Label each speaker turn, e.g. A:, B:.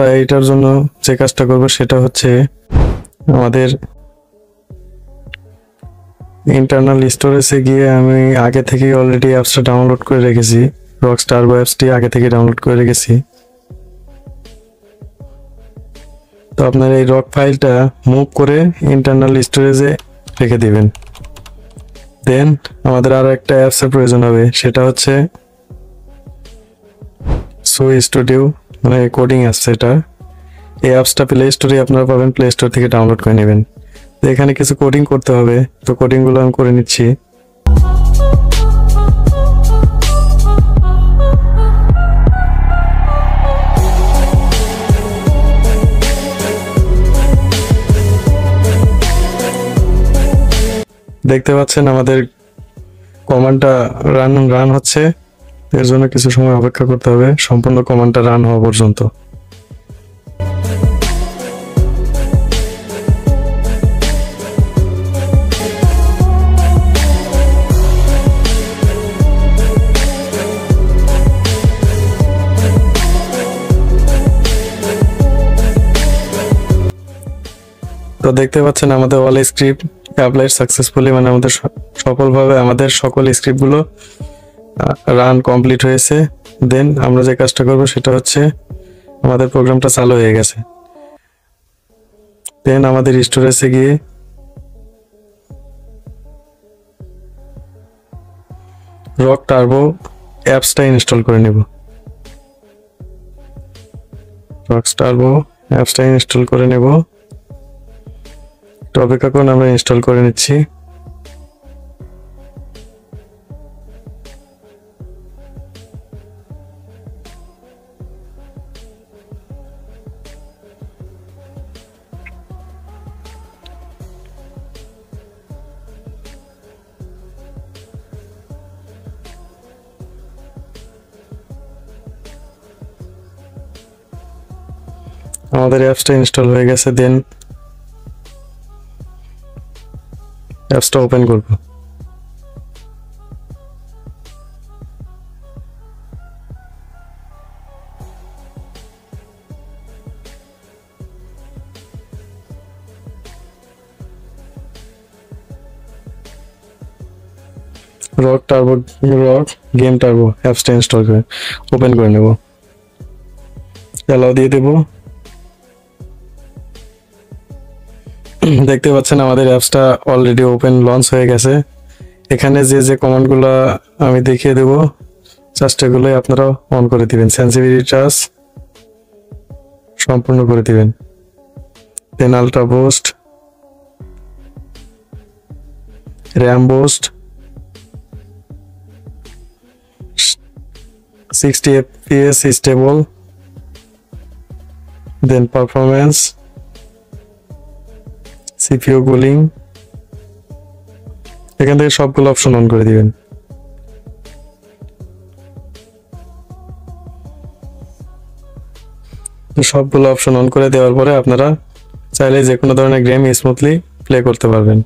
A: আমরা এইটার জন্য যে কাজটা করব সেটা হচ্ছে আমাদের ইন্টারনাল স্টোরেজে গিয়ে আমি আগে থেকে অলরেডি অ্যাপসটা ডাউনলোড করে রেখেছি, রকস টার্বো অ্যাপসটি আগে থেকে ডাউনলোড করে রেখেছি। তো আপনার এই রক ফাইলটা মুভ করে ইন্টারনাল স্টোরেজে রেখে দিবেন। দেন আমাদের আরো একটা অ্যাপসের প্রয়োজন হবে, সেটা হচ্ছে সো স্টুডিও, মানে কোডিং অ্যাপস। এটা এই অ্যাপসটা প্লে স্টোরে আপনারা পাবেন, প্লে স্টোর থেকে ডাউনলোড করে নেবেন। তো এখানে কিছু কোডিং করতে হবে, তো কোডিংগুলো আমি করে নিচ্ছি। দেখতে পাচ্ছেন আমাদের কমান্ডটা রান হচ্ছে, এর জন্য কিছু সময় অপেক্ষা করতে হবে সম্পূর্ণ কমান্ডটা রান হওয়া পর্যন্ত। তো দেখতে পাচ্ছেন আমাদের অল স্ক্রিপ্ট অ্যাপ্লাইড সাকসেসফুলি, মানে আমাদের সফলভাবে আমাদের সকল স্ক্রিপ্টগুলো রান কমপ্লিট হয়েছে। দেন আমরা যে কাজটা করব সেটা হচ্ছে আমাদের প্রোগ্রামটা চালু হয়ে গেছে। দেন আমাদের স্টোরেজে গিয়ে রক টার্বো অ্যাপসটা ইনস্টল করে নেব। রক টার্বো অ্যাপসটা ইনস্টল করে নেব। তো অপেক্ষা করুন, আমরা ইনস্টল করে নিচ্ছি। আমাদের অ্যাপসটা ইনস্টল হয়ে গেছে। দেন অ্যাপসটা ওপেন করব। রক গেম টার্বো অ্যাপসটা ইনস্টল করে ওপেন করে নেব। অ্যালাউ দিয়ে দেব। দেখতে পাচ্ছেন আমাদের অ্যাপসটা অলরেডি ওপেন লঞ্চ হয়ে গেছে। এখানে যে যে কমান্ডগুলো আমি দেখিয়ে দেব জাস্ট এগুলোই আপনারা অন করে দিবেন। সেন্সিটিভিটি টাচ সম্পূর্ণ করে দিবেন। Then ultra boost, RAM boost, 60 fps stable, then performance, CPU cooling, এখান থেকে সবগুলো অপশন অন করে দিবেন। সবগুলো অপশন অন করে দেওয়ার পরে আপনারা চাইলে যে কোনো ধরনের গেম স্মুথলি প্লে করতে পারবেন।